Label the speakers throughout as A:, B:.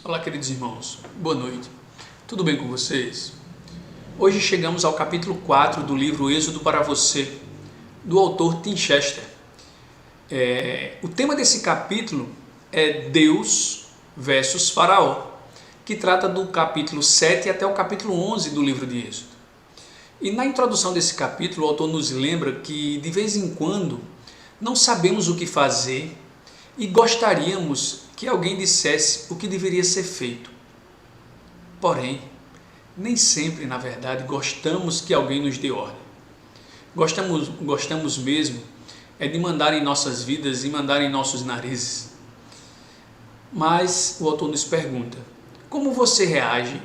A: Olá, queridos irmãos, boa noite, tudo bem com vocês? Hoje chegamos ao capítulo 4 do livro Êxodo para você, do autor Tim Chester. O tema desse capítulo é Deus versus Faraó, que trata do capítulo 7 até o capítulo 11 do livro de Êxodo. E na introdução desse capítulo, o autor nos lembra que, de vez em quando, não sabemos o que fazer e gostaríamos que alguém dissesse o que deveria ser feito. Porém, nem sempre, na verdade, gostamos que alguém nos dê ordem. Gostamos mesmo de mandar em nossas vidas e mandar em nossos narizes. Mas o autor nos pergunta: como você reage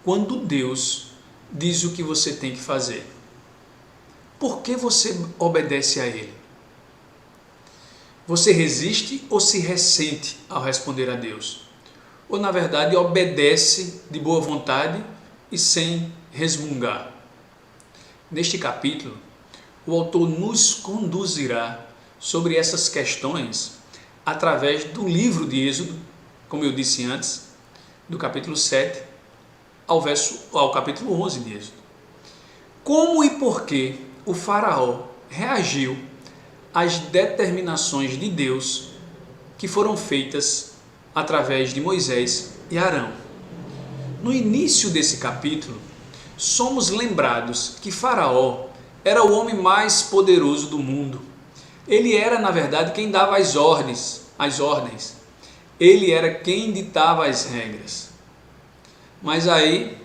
A: quando Deus diz o que você tem que fazer? Por que você obedece a Ele? Você resiste ou se ressente ao responder a Deus? Ou, na verdade, obedece de boa vontade e sem resmungar? Neste capítulo, o autor nos conduzirá sobre essas questões através do livro de Êxodo, como eu disse antes, do capítulo 7 ao capítulo 11 de Êxodo. Como e por que o faraó reagiu às determinações de Deus que foram feitas através de Moisés e Arão. No início desse capítulo, somos lembrados que Faraó era o homem mais poderoso do mundo. Ele era, na verdade, quem dava as ordens. Ele era quem ditava as regras. Mas aí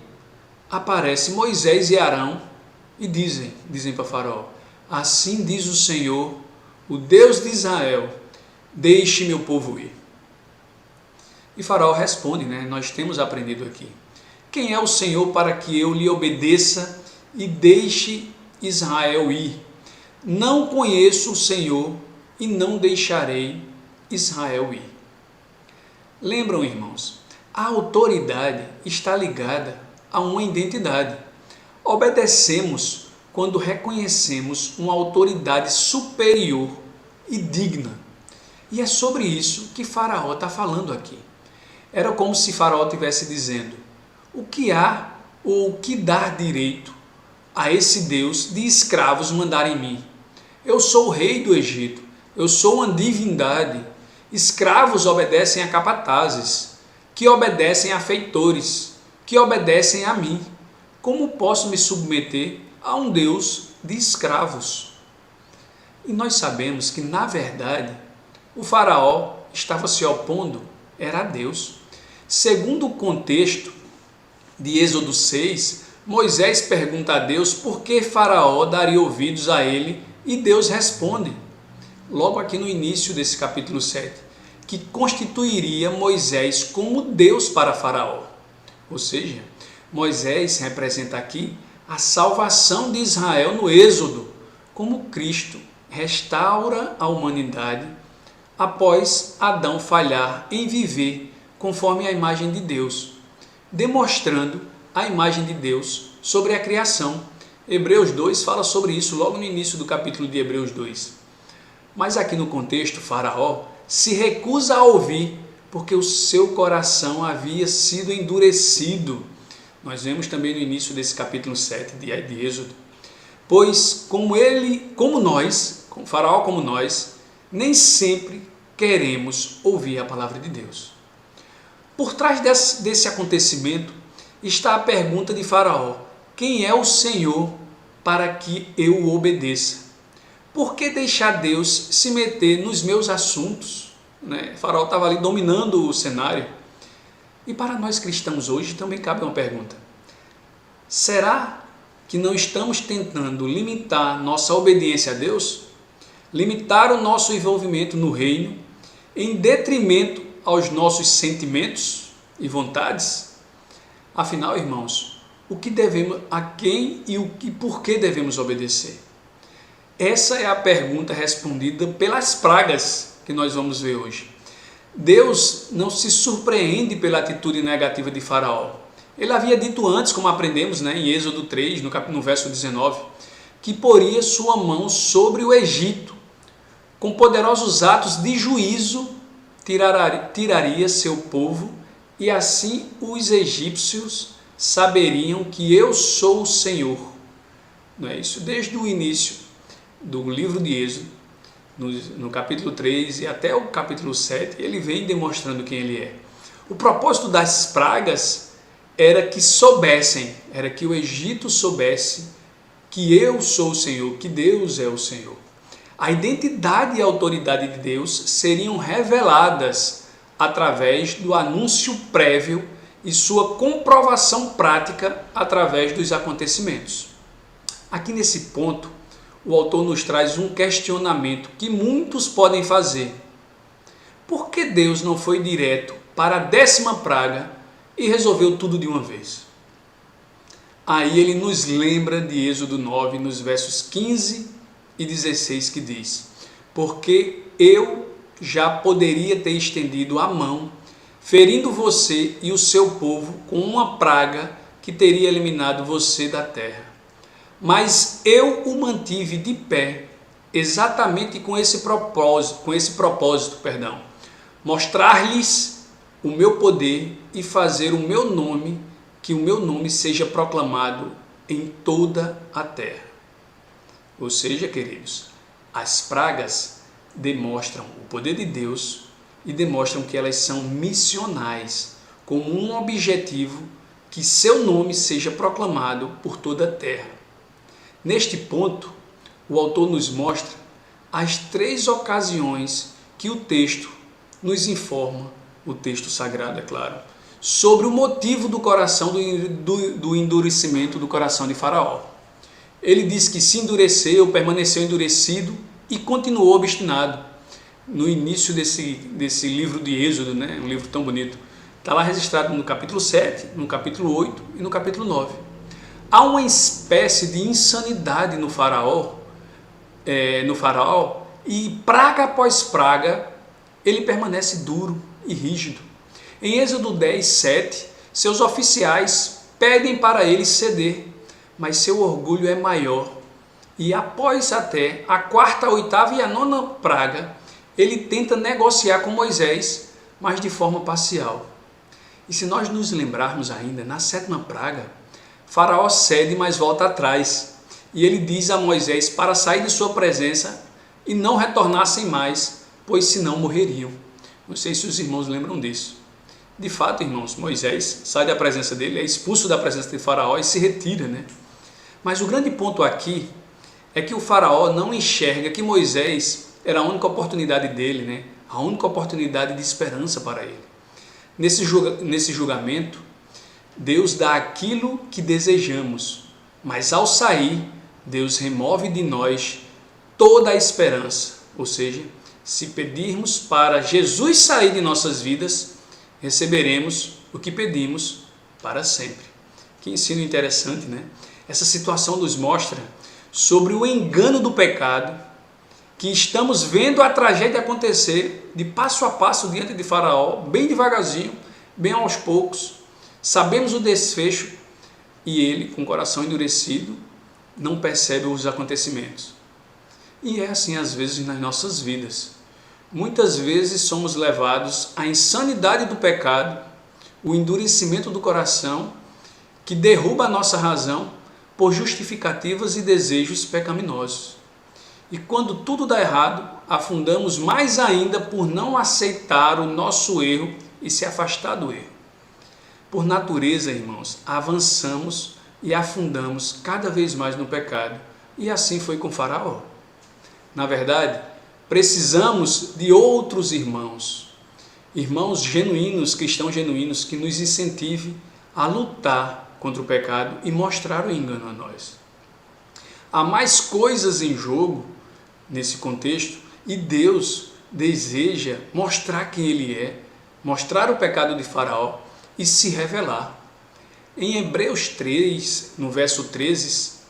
A: aparece Moisés e Arão e dizem para Faraó: assim diz o Senhor, o Deus de Israel, deixe meu povo ir. E Faraó responde, nós temos aprendido aqui: quem é o Senhor para que eu lhe obedeça e deixe Israel ir? Não conheço o Senhor e não deixarei Israel ir. Lembram, irmãos, a autoridade está ligada a uma identidade. Obedecemos quando reconhecemos uma autoridade superior e digna. E é sobre isso que Faraó está falando aqui. Era como se Faraó estivesse dizendo: o que há ou o que dá direito a esse Deus de escravos mandar em mim? Eu sou o rei do Egito, eu sou uma divindade. Escravos obedecem a capatazes, que obedecem a feitores, que obedecem a mim. Como posso me submeter a um Deus de escravos? E nós sabemos que, na verdade, o faraó estava se opondo era a Deus. Segundo o contexto de Êxodo 6, Moisés pergunta a Deus por que Faraó daria ouvidos a ele, e Deus responde, logo aqui no início desse capítulo 7, que constituiria Moisés como Deus para Faraó. Ou seja, Moisés representa aqui a salvação de Israel no Êxodo, como Cristo restaura a humanidade após Adão falhar em viver conforme a imagem de Deus, demonstrando a imagem de Deus sobre a criação. Hebreus 2 fala sobre isso logo no início do capítulo de Hebreus 2. Mas aqui no contexto, Faraó se recusa a ouvir porque o seu coração havia sido endurecido. Nós vemos também no início desse capítulo 7 de Êxodo. Pois, Faraó como nós, nem sempre queremos ouvir a palavra de Deus. Por trás desse acontecimento está a pergunta de Faraó: quem é o Senhor para que eu o obedeça? Por que deixar Deus se meter nos meus assuntos? Faraó estava ali dominando o cenário. E para nós cristãos hoje também cabe uma pergunta: será que não estamos tentando limitar nossa obediência a Deus? Limitar o nosso envolvimento no reino em detrimento aos nossos sentimentos e vontades? Afinal, irmãos, a quem e por que devemos obedecer? Essa é a pergunta respondida pelas pragas que nós vamos ver hoje. Deus não se surpreende pela atitude negativa de Faraó. Ele havia dito antes, como aprendemos em Êxodo 3, no verso 19, que poria sua mão sobre o Egito. Com poderosos atos de juízo, tiraria seu povo e assim os egípcios saberiam que eu sou o Senhor. Não é isso? Desde o início do livro de Êxodo, no capítulo 3 e até o capítulo 7, ele vem demonstrando quem ele é. O propósito das pragas era que soubessem, era que o Egito soubesse que eu sou o Senhor, que Deus é o Senhor. A identidade e a autoridade de Deus seriam reveladas através do anúncio prévio e sua comprovação prática através dos acontecimentos. Aqui nesse ponto, o autor nos traz um questionamento que muitos podem fazer. Por que Deus não foi direto para a 10ª praga e resolveu tudo de uma vez? Aí ele nos lembra de Êxodo 9, nos versos 15 e 16, que diz: porque eu já poderia ter estendido a mão, ferindo você e o seu povo com uma praga que teria eliminado você da terra. Mas eu o mantive de pé, exatamente com esse propósito, mostrar-lhes o meu poder e fazer o meu nome, que o meu nome seja proclamado em toda a terra. Ou seja, queridos, as pragas demonstram o poder de Deus e demonstram que elas são missionais, com um objetivo: que seu nome seja proclamado por toda a terra. Neste ponto, o autor nos mostra as 3 ocasiões que o texto nos informa, o texto sagrado, é claro, sobre o motivo do coração do endurecimento do coração de Faraó. Ele diz que se endureceu, permaneceu endurecido e continuou obstinado. No início desse livro de Êxodo, né, um livro tão bonito, está lá registrado no capítulo 7, no capítulo 8 e no capítulo 9. Há uma espécie de insanidade no faraó, e praga após praga ele permanece duro e rígido. Em Êxodo 10, 7, seus oficiais pedem para ele ceder, mas seu orgulho é maior. E após até a 4ª, 8ª e a 9ª praga, ele tenta negociar com Moisés, mas de forma parcial. E se nós nos lembrarmos ainda, na 7ª praga, Faraó cede, mas volta atrás. E ele diz a Moisés para sair de sua presença e não retornassem mais, pois senão morreriam. Não sei se os irmãos lembram disso. De fato, irmãos, Moisés sai da presença dele, é expulso da presença de Faraó e se retira, né? Mas o grande ponto aqui é que o Faraó não enxerga que Moisés era a única oportunidade dele, né? A única oportunidade de esperança para ele. Nesse julgamento, Deus dá aquilo que desejamos, mas ao sair, Deus remove de nós toda a esperança. Ou seja, se pedirmos para Jesus sair de nossas vidas, receberemos o que pedimos para sempre. Que ensino interessante, né? Essa situação nos mostra sobre o engano do pecado, que estamos vendo a tragédia acontecer de passo a passo diante de Faraó, bem devagarzinho, bem aos poucos. Sabemos o desfecho e ele, com o coração endurecido, não percebe os acontecimentos. E é assim às vezes nas nossas vidas. Muitas vezes somos levados à insanidade do pecado, o endurecimento do coração, que derruba a nossa razão por justificativas e desejos pecaminosos. E quando tudo dá errado, afundamos mais ainda por não aceitar o nosso erro e se afastar do erro. Por natureza, irmãos, avançamos e afundamos cada vez mais no pecado. E assim foi com Faraó. Na verdade, precisamos de outros irmãos genuínos, cristãos genuínos, que nos incentivem a lutar contra o pecado e mostrar o engano a nós. Há mais coisas em jogo nesse contexto e Deus deseja mostrar quem Ele é, mostrar o pecado de Faraó e se revelar. Em Hebreus 3, no verso 13,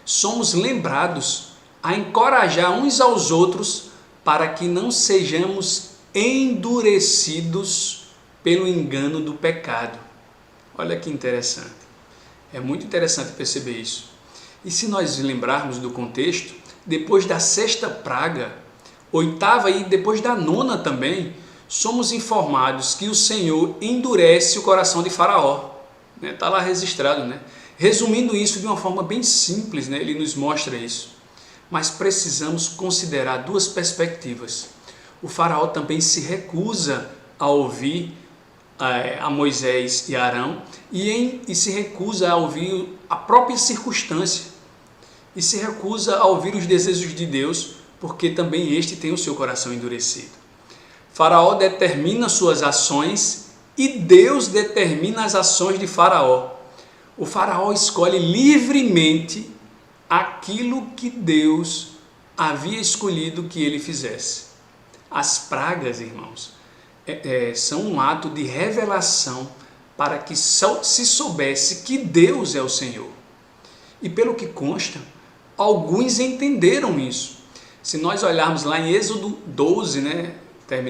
A: somos lembrados a encorajar uns aos outros para que não sejamos endurecidos pelo engano do pecado. Olha que interessante. É muito interessante perceber isso. E se nós lembrarmos do contexto, depois da 6ª praga, 8ª e depois da 9ª também, somos informados que o Senhor endurece o coração de Faraó. Está lá registrado, né? Resumindo isso de uma forma bem simples, né? Ele nos mostra isso. Mas precisamos considerar duas perspectivas. O Faraó também se recusa a ouvir a Moisés e Arão e se recusa a ouvir a própria circunstância e se recusa a ouvir os desejos de Deus, porque também este tem o seu coração endurecido. Faraó determina suas ações e Deus determina as ações de Faraó. O Faraó escolhe livremente aquilo que Deus havia escolhido que ele fizesse. As pragas, irmãos, são um ato de revelação para que se soubesse que Deus é o Senhor. E pelo que consta, alguns entenderam isso. Se nós olharmos lá em Êxodo 12, né,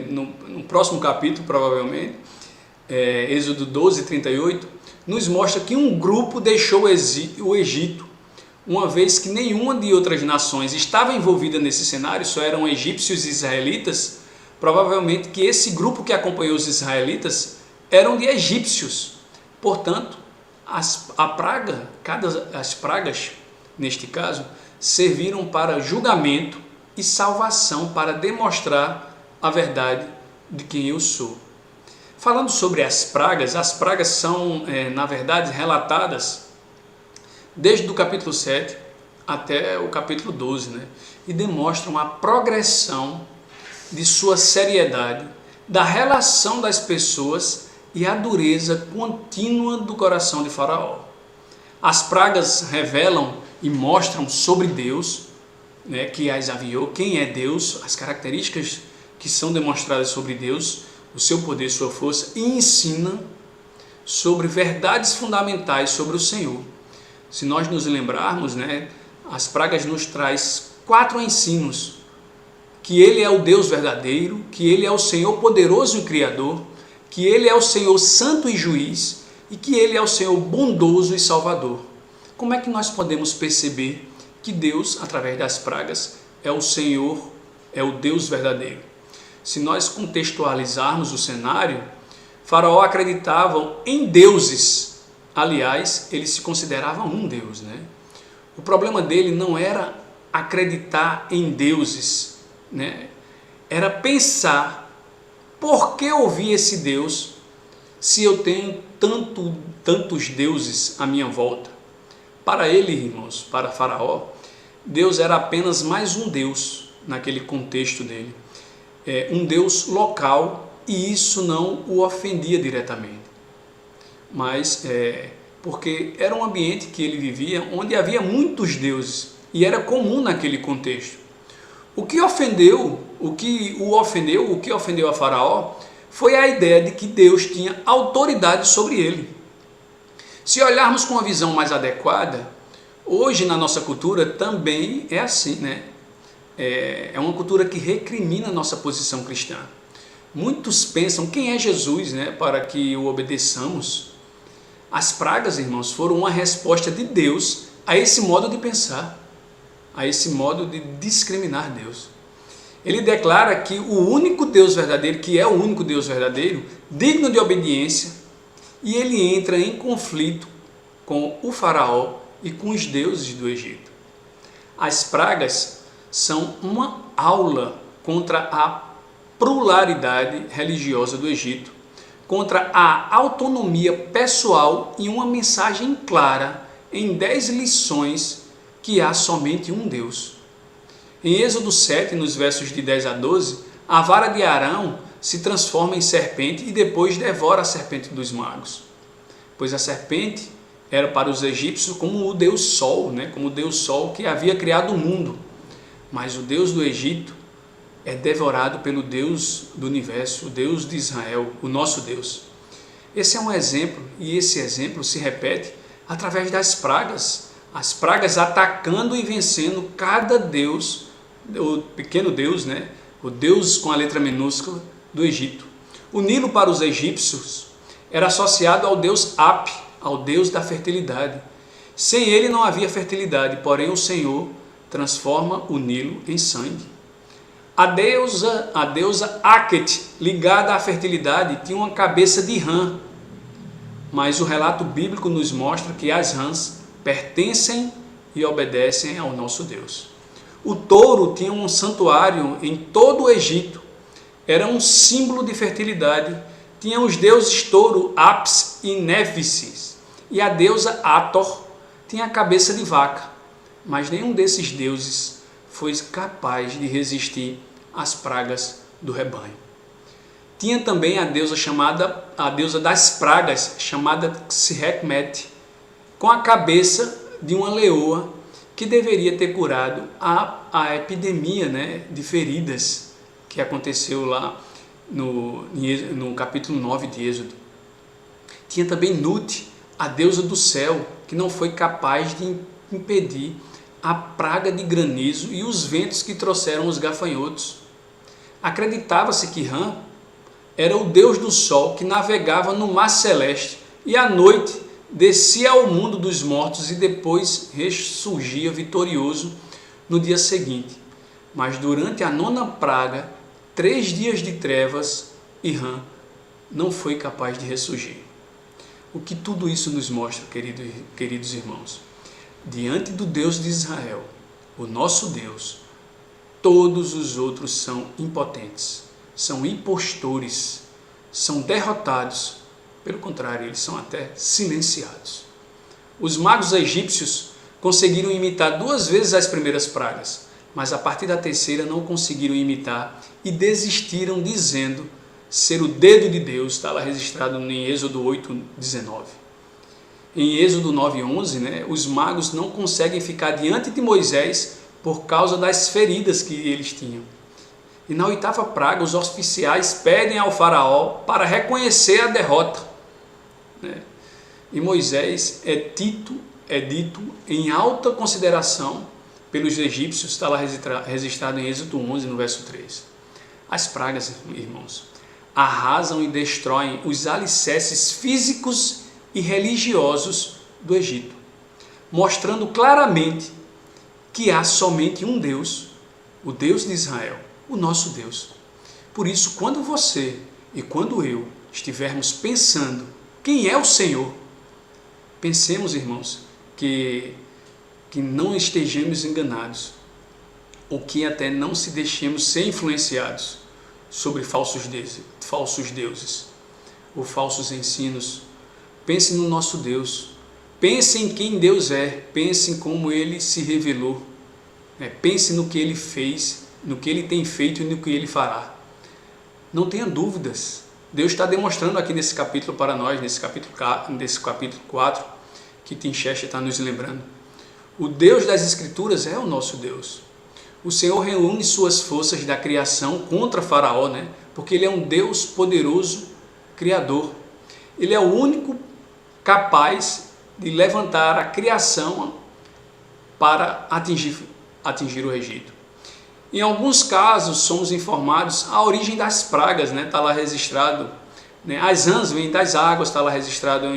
A: no próximo capítulo provavelmente, Êxodo 12, 38, nos mostra que um grupo deixou o Egito, uma vez que nenhuma de outras nações estava envolvida nesse cenário, só eram egípcios e israelitas. Provavelmente que esse grupo que acompanhou os israelitas eram de egípcios. Portanto, as pragas, neste caso, serviram para julgamento e salvação, para demonstrar a verdade de quem eu sou. Falando sobre as pragas são, na verdade, relatadas desde o capítulo 7 até o capítulo 12, né? E demonstram a progressão de sua seriedade, da relação das pessoas e a dureza contínua do coração de Faraó. As pragas revelam e mostram sobre Deus, né, que as aviou, quem é Deus, as características que são demonstradas sobre Deus, o seu poder, sua força, e ensina sobre verdades fundamentais sobre o Senhor. Se nós nos lembrarmos, né, as pragas nos traz 4 ensinos: que Ele é o Deus verdadeiro, que Ele é o Senhor poderoso e Criador, que Ele é o Senhor santo e juiz e que Ele é o Senhor bondoso e salvador. Como é que nós podemos perceber que Deus, através das pragas, é o Senhor, é o Deus verdadeiro? Se nós contextualizarmos o cenário, Faraó acreditava em deuses. Aliás, ele se considerava um Deus, né? O problema dele não era acreditar em deuses, né? Era pensar: por que ouvir esse Deus se eu tenho tantos deuses à minha volta? Para ele, irmãos, para Faraó, Deus era apenas mais um Deus naquele contexto dele. Um Deus local, e isso não o ofendia diretamente. Mas porque era um ambiente que ele vivia onde havia muitos deuses e era comum naquele contexto. O que ofendeu a Faraó foi a ideia de que Deus tinha autoridade sobre ele. Se olharmos com uma visão mais adequada, hoje na nossa cultura também é assim, né? É uma cultura que recrimina a nossa posição cristã. Muitos pensam: quem é Jesus, né, para que o obedeçamos? As pragas, irmãos, foram uma resposta de Deus a esse modo de pensar, a esse modo de discriminar Deus. Ele declara que o único Deus verdadeiro, que é o único Deus verdadeiro, digno de obediência, e ele entra em conflito com o Faraó e com os deuses do Egito. As pragas são uma aula contra a pluralidade religiosa do Egito, contra a autonomia pessoal e uma mensagem clara em 10 lições que há somente um Deus. Em Êxodo 7, nos versos de 10 a 12, a vara de Arão se transforma em serpente e depois devora a serpente dos magos. Pois a serpente era para os egípcios como o Deus Sol, né? Como o Deus Sol que havia criado o mundo. Mas o Deus do Egito é devorado pelo Deus do universo, o Deus de Israel, o nosso Deus. Esse é um exemplo, e esse exemplo se repete através das pragas. As pragas atacando e vencendo cada Deus, o pequeno Deus, né? O Deus com a letra minúscula do Egito. O Nilo para os egípcios era associado ao Deus Ap, ao Deus da fertilidade. Sem ele não havia fertilidade, porém o Senhor transforma o Nilo em sangue. A deusa Aqet, ligada à fertilidade, tinha uma cabeça de rã, mas o relato bíblico nos mostra que as rãs pertencem e obedecem ao nosso Deus. O touro tinha um santuário em todo o Egito, era um símbolo de fertilidade. Tinha os deuses touro, Apis e Néfisis, e a deusa Hathor tinha a cabeça de vaca, mas nenhum desses deuses foi capaz de resistir às pragas do rebanho. Tinha também a deusa das pragas, chamada Sekhmet, com a cabeça de uma leoa que deveria ter curado a epidemia, de feridas que aconteceu lá no capítulo 9 de Êxodo. Tinha também Nut, a deusa do céu, que não foi capaz de impedir a praga de granizo e os ventos que trouxeram os gafanhotos. Acreditava-se que Rã era o deus do sol que navegava no mar celeste e à noite descia ao mundo dos mortos e depois ressurgia vitorioso no dia seguinte. Mas durante a 9ª praga, 3 dias de trevas, e Rã não foi capaz de ressurgir. O que tudo isso nos mostra, queridos irmãos? Diante do Deus de Israel, o nosso Deus, todos os outros são impotentes, são impostores, são derrotados. Pelo contrário, eles são até silenciados. Os magos egípcios conseguiram imitar 2 vezes as primeiras pragas, mas a partir da 3ª não conseguiram imitar e desistiram, dizendo ser o dedo de Deus. Está lá registrado em Êxodo 8:19. Em Êxodo 9:11, os magos não conseguem ficar diante de Moisés por causa das feridas que eles tinham. E na 8ª praga, os oficiais pedem ao faraó para reconhecer a derrota. E Moisés é dito em alta consideração pelos egípcios, está lá registrado em Êxodo 11, no verso 3. As pragas, irmãos, arrasam e destroem os alicerces físicos e religiosos do Egito, mostrando claramente que há somente um Deus, o Deus de Israel, o nosso Deus. Por isso, quando você e quando eu estivermos pensando quem é o Senhor, pensemos, irmãos, que não estejamos enganados, ou que até não se deixemos ser influenciados sobre falsos deuses ou falsos ensinos. Pense no nosso Deus, pense em quem Deus é, pense em como Ele se revelou, pense no que Ele fez, no que Ele tem feito e no que Ele fará. Não tenha dúvidas, Deus está demonstrando aqui nesse capítulo para nós, nesse capítulo 4, que Tim Chester está nos lembrando. O Deus das Escrituras é o nosso Deus. O Senhor reúne suas forças da criação contra Faraó, porque Ele é um Deus poderoso, criador. Ele é o único capaz de levantar a criação para atingir o Egito. Em alguns casos, somos informados a origem das pragas, está lá registrado. As rãs vêm das águas, está lá registrado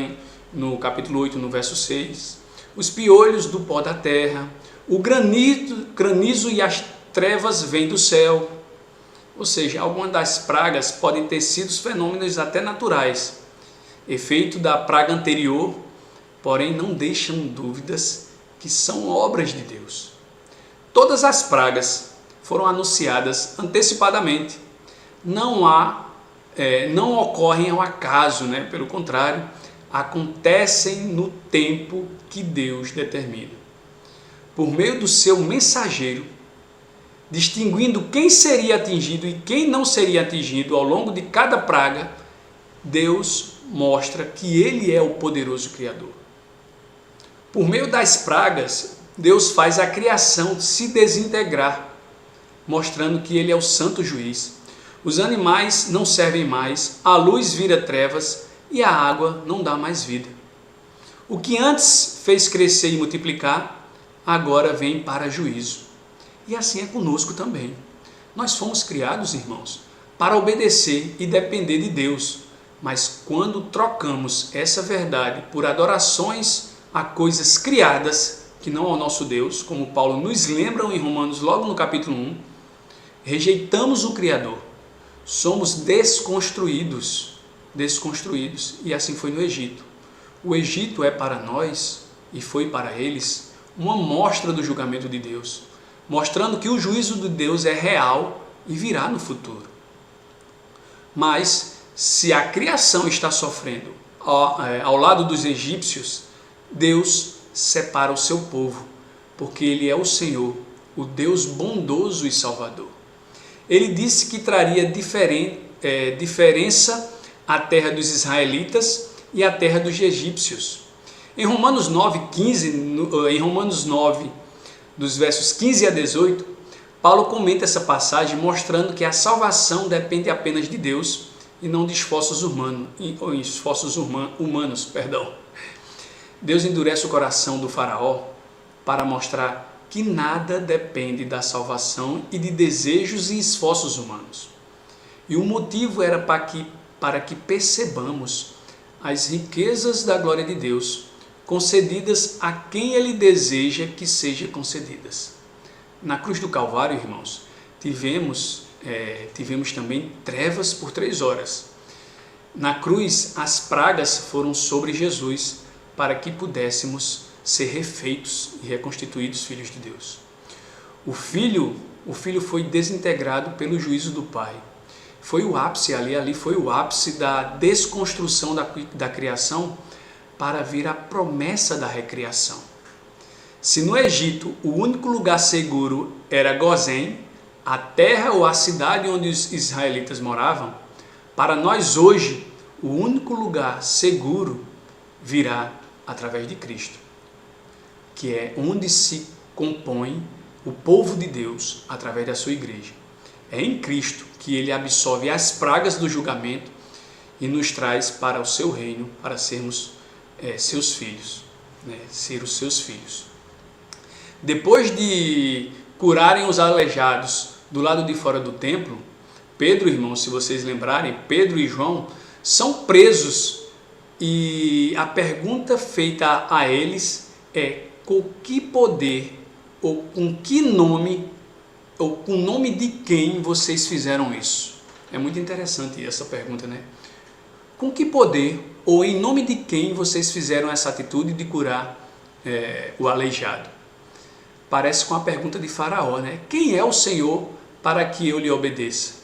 A: no capítulo 8, no verso 6. Os piolhos do pó da terra, o granizo e as trevas vêm do céu. Ou seja, algumas das pragas podem ter sido fenômenos até naturais, efeito da praga anterior, porém não deixam dúvidas que são obras de Deus. Todas as pragas foram anunciadas antecipadamente. Não ocorrem ao acaso, pelo contrário, acontecem no tempo que Deus determina. Por meio do seu mensageiro, distinguindo quem seria atingido e quem não seria atingido ao longo de cada praga, Deus mostra que Ele é o poderoso Criador. Por meio das pragas, Deus faz a criação se desintegrar, mostrando que Ele é o santo juiz. Os animais não servem mais, a luz vira trevas e a água não dá mais vida. O que antes fez crescer e multiplicar, agora vem para juízo. E assim é conosco também. Nós fomos criados, irmãos, para obedecer e depender de Deus. Mas quando trocamos essa verdade por adorações a coisas criadas, que não ao nosso Deus, como Paulo nos lembra em Romanos, logo no capítulo 1, rejeitamos o Criador, somos desconstruídos, e assim foi no Egito. O Egito é para nós, e foi para eles, uma mostra do julgamento de Deus, mostrando que o juízo de Deus é real e virá no futuro. Mas, se a criação está sofrendo ao lado dos egípcios, Deus separa o seu povo, porque Ele é o Senhor, o Deus bondoso e salvador. Ele disse que traria diferença à terra dos israelitas e à terra dos egípcios. Em Romanos 9, dos versos 15 a 18, Paulo comenta essa passagem mostrando que a salvação depende apenas de Deus e não de esforços humanos. Deus endurece o coração do faraó para mostrar que nada depende da salvação e de desejos e esforços humanos. E o motivo era para que percebamos as riquezas da glória de Deus, concedidas a quem Ele deseja que sejam concedidas. Na cruz do Calvário, irmãos, tivemos também trevas por 3 horas. Na cruz, as pragas foram sobre Jesus para que pudéssemos ser refeitos e reconstituídos filhos de Deus. O filho foi desintegrado pelo juízo do Pai. Foi o ápice ali foi o ápice da desconstrução da criação para vir a promessa da recriação. Se no Egito o único lugar seguro era Gozém, a terra ou a cidade onde os israelitas moravam, para nós hoje o único lugar seguro virá através de Cristo, que é onde se compõe o povo de Deus através da sua igreja. É em Cristo que Ele absorve as pragas do julgamento e nos traz para o seu reino, para sermos seus filhos, ser os seus filhos. Depois de curarem os aleijados do lado de fora do templo, Pedro, irmãos, se vocês lembrarem, Pedro e João são presos e a pergunta feita a eles é: com que poder ou com que nome ou com o nome de quem vocês fizeram isso? É muito interessante essa pergunta, né? Com que poder ou em nome de quem vocês fizeram essa atitude de curar o aleijado? Parece com a pergunta de Faraó, né? Quem é o Senhor para que eu lhe obedeça?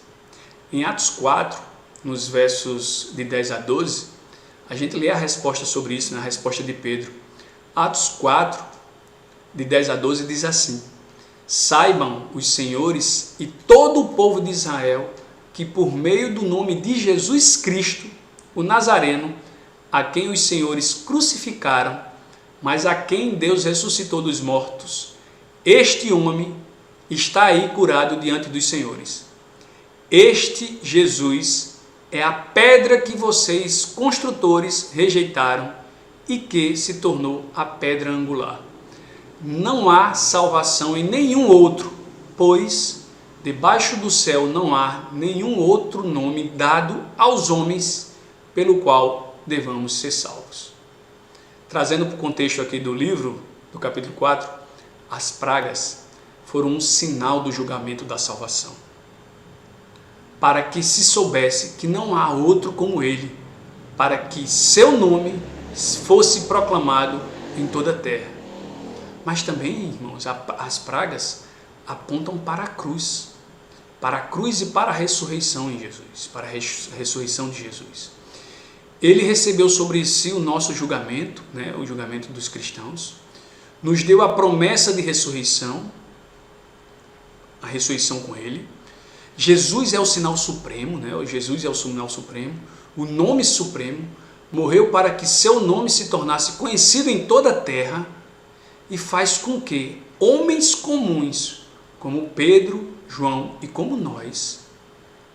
A: Em Atos 4, nos versos de 10 a 12, a gente lê a resposta sobre isso, na resposta de Pedro. Atos 4, de 10 a 12, diz assim: saibam os senhores e todo o povo de Israel que por meio do nome de Jesus Cristo, o Nazareno, a quem os senhores crucificaram, mas a quem Deus ressuscitou dos mortos, este homem está aí curado diante dos senhores. Este Jesus é a pedra que vocês, construtores, rejeitaram e que se tornou a pedra angular. Não há salvação em nenhum outro, pois debaixo do céu não há nenhum outro nome dado aos homens pelo qual devamos ser salvos. Trazendo para o contexto aqui do livro, do capítulo 4, as pragas foram um sinal do julgamento da salvação, para que se soubesse que não há outro como ele, para que seu nome fosse proclamado em toda a terra. Mas também, irmãos, as pragas apontam para a cruz e para a ressurreição em Jesus, para a ressurreição de Jesus. Ele recebeu sobre si o nosso julgamento, o julgamento dos cristãos, nos deu a promessa de ressurreição, a ressurreição com ele. Jesus é o sinal supremo, Jesus é o sinal supremo, o nome supremo, morreu para que seu nome se tornasse conhecido em toda a terra e faz com que homens comuns, como Pedro, João e como nós,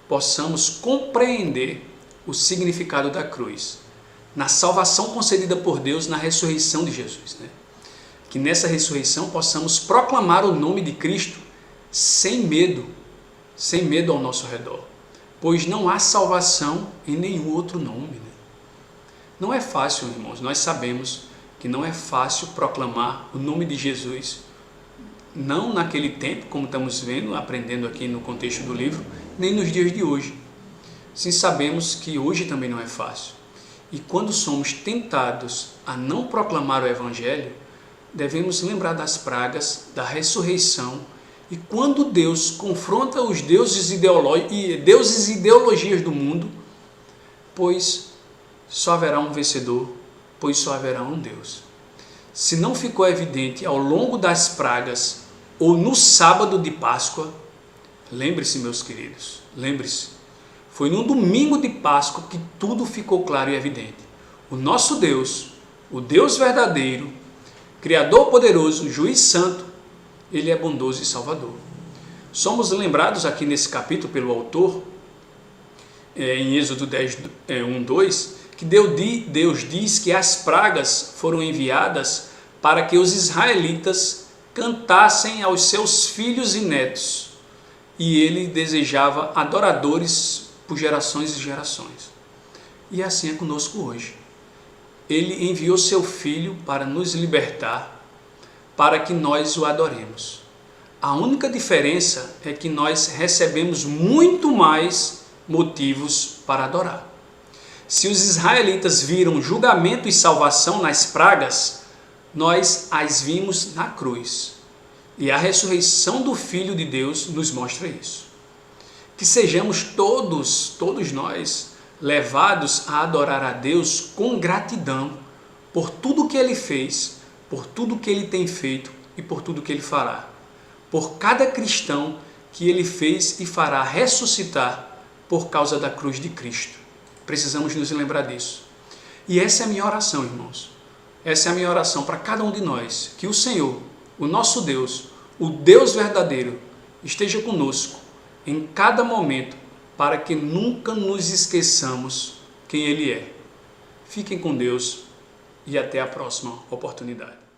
A: possamos compreender o significado da cruz, na salvação concedida por Deus na ressurreição de Jesus. Que nessa ressurreição possamos proclamar o nome de Cristo sem medo ao nosso redor, pois não há salvação em nenhum outro nome. Não é fácil, irmãos, nós sabemos que não é fácil proclamar o nome de Jesus não naquele tempo, como estamos vendo, aprendendo aqui no contexto do livro, nem nos dias de hoje. Sim, sabemos que hoje também não é fácil. E quando somos tentados a não proclamar o Evangelho, devemos lembrar das pragas, da ressurreição, e quando Deus confronta os deuses e ideologias do mundo, pois só haverá um vencedor, pois só haverá um Deus. Se não ficou evidente ao longo das pragas ou no sábado de Páscoa, lembre-se, meus queridos, lembre-se, foi no domingo de Páscoa que tudo ficou claro e evidente. O nosso Deus, o Deus verdadeiro, Criador poderoso, Juiz santo, Ele é bondoso e salvador. Somos lembrados aqui nesse capítulo pelo autor, em Êxodo 10, 1, 2, que Deus diz que as pragas foram enviadas para que os israelitas cantassem aos seus filhos e netos. E Ele desejava adoradores por gerações e gerações. E assim é conosco hoje. Ele enviou seu Filho para nos libertar, para que nós o adoremos. A única diferença é que nós recebemos muito mais motivos para adorar. Se os israelitas viram julgamento e salvação nas pragas, nós as vimos na cruz. E a ressurreição do Filho de Deus nos mostra isso. Que sejamos todos nós, levados a adorar a Deus com gratidão por tudo que Ele fez, por tudo que Ele tem feito e por tudo que Ele fará. Por cada cristão que Ele fez e fará ressuscitar por causa da cruz de Cristo. Precisamos nos lembrar disso. E essa é a minha oração, irmãos. Essa é a minha oração para cada um de nós. Que o Senhor, o nosso Deus, o Deus verdadeiro, esteja conosco em cada momento, para que nunca nos esqueçamos quem Ele é. Fiquem com Deus e até a próxima oportunidade.